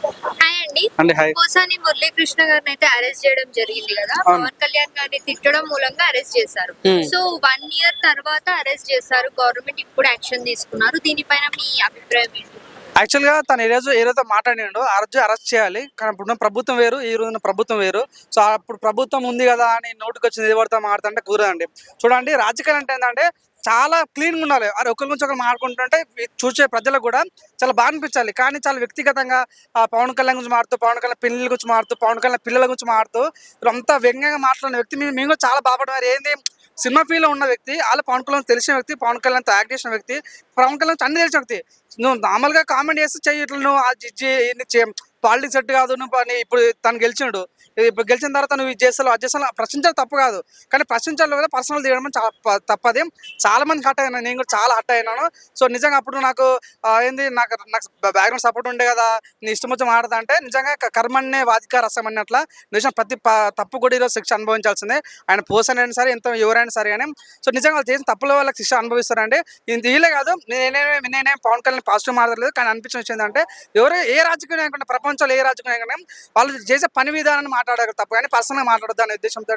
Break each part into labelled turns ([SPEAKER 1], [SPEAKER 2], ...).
[SPEAKER 1] Hi అండి.
[SPEAKER 2] Hi.
[SPEAKER 1] Posani Muralikrishna గారిని అయితే అరెస్ట్ చేయడం జరిగింది కదా.
[SPEAKER 2] అవును.
[SPEAKER 1] పవన్ కళ్యాణ్ గారిని తిట్టడం మూలంగా అరెస్ట్ చేశారు. సో 1 year తర్వాత అరెస్ట్ చేశారు. గవర్నమెంట్ ఇప్పుడు యాక్షన్ తీసుకున్నారు. దీనిపైన మీ అభిప్రాయం ఏంటి?
[SPEAKER 2] యాక్చువల్‌గా తను ఏదైతే మాట్లాడిండో ఆ రోజు అరెస్ట్ చేయాలి. కానీ ఇప్పుడున్న ప్రభుత్వం వేరు, ఈ రోజున ప్రభుత్వం వేరు. సో, అప్పుడు ప్రభుత్వం ఉంది గదా అని నోటికొచ్చింది ఏది పడితే మాట్లాడుతుంటే కుదరదండి. చూడండి, రాజకీయాలు అంటే ఏందంటే చాలా క్లీన్‌గా ఉండాలి. అరే ఒకరి గురించి ఒకరు మాట్లాడుకుంటుంటే చూసే ప్రజలకు గూడా చాలా బాగా అనిపించాలి. కానీ చాలా వ్యక్తిగతంగా పవన్ కళ్యాణ్ గురించి మాట్లాడుతూ, పవన్ కళ్యాణ్ పెళ్ళిళ్ళ గురించి మాట్లాడుతూ, పవన్ కళ్యాణ్ పిల్లల గురించి మాట్లాడుతూ అంతా వ్యంగ్యంగా మాట్లాడిన వ్యక్తి మేము కూడా చాలా బాధపడ్డాం. ఏంది సినిమా ఫీల్డ్‌లో ఉన్న వ్యక్తి, పవన్ కళ్యాణ్ తెలిసిన వ్యక్తి, పవన్ కళ్యాణ్‌తో యాక్ట్ చేసిన వ్యక్తి, పవన్ కళ్యాణ్ అన్నీ తెలిసిన వ్యక్తి. నువ్వు నార్మల్‌గా కామెంట్ చేస్తే చెయ్యి ఇట్లా నువ్వు అది ఇది పాలిటిక్స్ సెట్ కాదు నువ్వు అని. ఇప్పుడు తను గెలిచిండు. ఇప్పుడు గెలిచిన తర్వాత నువ్వు ఇది చేస్తావు, అది చేస్తావు ప్రశ్నించడం తప్పు కాదు. కానీ ప్రశ్నించాలి కదా, పర్సనల్ తీయడం చాలా తప్పది. చాలా మంది హర్ట్ అయినా, నేను కూడా చాలా హర్ట్ అయినాను. సో నిజంగా అప్పుడు నాకు ఏంది నాకు నాకు బ్యాక్గ్రౌండ్ సపోర్ట్ ఉండే కదా, నీ ఇష్టం వచ్చి మాట్లాడతా అంటే నిజంగా కర్మన్నే వాదిక రసం అన్నట్ల నిజం ప్రతి తప్పు కూడా ఈరోజు శిక్ష అనుభవించాల్సిందే. ఆయన పోసనైనా సరే, ఎంత ఎవరైనా సరే కానీ. సో నిజంగా వాళ్ళు చేసిన తప్పుల వాళ్ళకి శిక్ష అనుభవిస్తారండి. వీళ్ళే కాదు, నేనే పవన్ కళ్యాణ్ పాజిటివ్ మాట్లాడలేదు. కానీ అనిపించిన విషయం ఏంటంటే ఏ రాజకీయ నాయకుడు, ప్రపంచంలో ఏ రాజకీయ నాయకుడు వాళ్ళు చేసే పని విధానాన్ని మాట్లాడారు తప్ప కానీ పర్సనల్గా మాట్లాడద్దు అనే ఉద్దేశంతో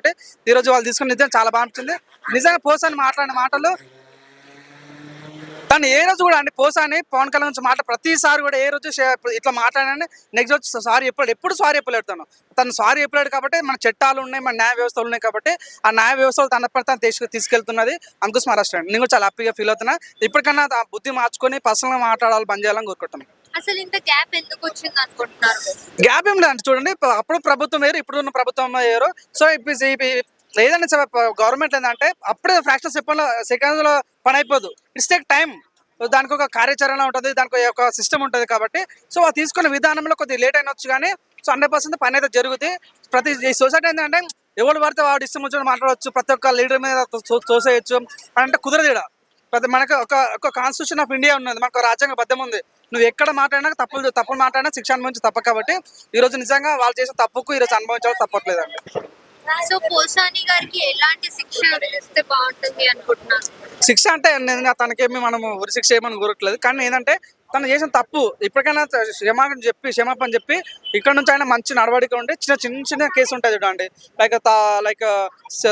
[SPEAKER 2] ఈరోజు వాళ్ళు తీసుకున్న నిజం చాలా బాగా అనిపించింది. నిజంగా పోసాని మాట్లాడిన మాటలు కానీ ఏ రోజు కూడా అండి పోసాని పవన్ కళ్యాణ్ నుంచి ప్రతిసారి కూడా ఏ రోజు ఇట్లా మాట్లాడాలని నెక్స్ట్ వచ్చి సారీ ఎప్పుడు సారీ చెప్పలేడు. తను సారీ చెప్పలేడు కాబట్టి మన చట్టాలు ఉన్నాయి, మన న్యాయ వ్యవస్థలు ఉన్నాయి కాబట్టి ఆ న్యాయ వ్యవస్థలు తన పని తను తీసుకెళ్తున్నది. అందుకోసం అరెస్ట్ అండి. నేను కూడా చాలా హ్యాపీగా ఫీల్ అవుతున్నా. ఇప్పటికన్నా బుద్ధి మార్చుకొని పర్సనల్గా మాట్లాడాలి, బంద్ చేయాలని కోరుకుంటున్నాను.
[SPEAKER 1] అసలు ఇంత గ్యాప్ ఎందుకు వచ్చింది అనుకుంటున్నారు?
[SPEAKER 2] గ్యాప్ ఏం లేదండి. చూడండి, అప్పుడు ప్రభుత్వం వేరు, ఇప్పుడు ఉన్న ప్రభుత్వం వేరు. సో ఏదైనా గవర్నమెంట్ ఏంటంటే అప్పుడే ఫ్రాక్షన్ సెకండ్స్ లో పని అయిపోదు. It's take time. దానికి ఒక కార్యాచరణ ఉంటుంది, దానికి ఒక సిస్టమ్ ఉంటుంది కాబట్టి సో ఆ తీసుకున్న విధానంలో కొద్దిగా లేట్ అయినొచ్చు కానీ సో 100% పని అయితే జరుగుతుంది. ఈ సొసైటీ ఏంటంటే ఎవరు పడితే వాడు ఇష్టం వచ్చిన మాట్లాడవచ్చు, ప్రతి ఒక్క లీడర్ మీద తోసేయచ్చు అంటే కుదరదు. ఇక్కడ మనకు ఒక కాన్స్టిట్యూషన్ ఆఫ్ ఇండియా ఉన్నది, మనకు రాజ్యాంగ బద్దం ఉంది. నువ్వు ఎక్కడ మాట్లాడినా తప్పులు మాట్లాడినా శిక్ష అనుభవించి తప్ప కాబట్టి ఈరోజు నిజంగా వాళ్ళు చేసిన తప్పుకు ఈరోజు అనుభవించాలి తప్పట్లేదండి.
[SPEAKER 1] సో పోసాని గారికి ఎలాంటి శిక్ష ఇస్తే బాగుంటుంది అనుకుంటున్నాను?
[SPEAKER 2] శిక్ష అంటే తనకేమి మనము ఉరి శిక్ష ఏమని కోరట్లేదు. కానీ ఏంటంటే తను చేసిన తప్పు ఇప్పటికైనా క్షమాపణ చెప్పి ఇక్కడ నుంచి అయినా మంచి నడవడిక ఉండి చిన్న కేసు ఉంటుంది చూడండి, లైక్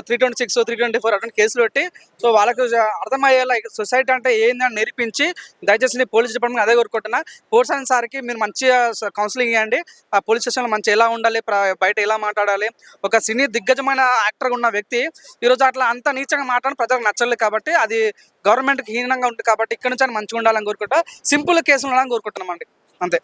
[SPEAKER 2] 326, 324 అటువంటి కేసులు పెట్టి సో వాళ్ళకు అర్థమయ్యేలా సొసైటీ అంటే ఏందని నేర్పించి దయచేసి పోలీస్ డిపార్ట్మెంట్ అదే కోరుకుంటున్నా. పోలీస్ సార్కి మీరు మంచిగా కౌన్సిలింగ్ ఇవ్వండి. ఆ పోలీస్ స్టేషన్లో మంచి ఎలా ఉండాలి, బయట ఎలా మాట్లాడాలి. ఒక సినీ దిగ్గజమైన యాక్టర్గా ఉన్న వ్యక్తి ఈరోజు అట్లా అంత నీచంగా మాట్లాడడం ప్రజలకు నచ్చలేదు కాబట్టి అది గవర్నమెంట్కి హీనంగా ఉంటుంది కాబట్టి ఇక్కడ నుంచి మంచిగా ఉండాలని కోరుకుంటా. సింపుల్ కేసులు ఉండాలని కోరుకుంటున్నాం అండి, అంతే.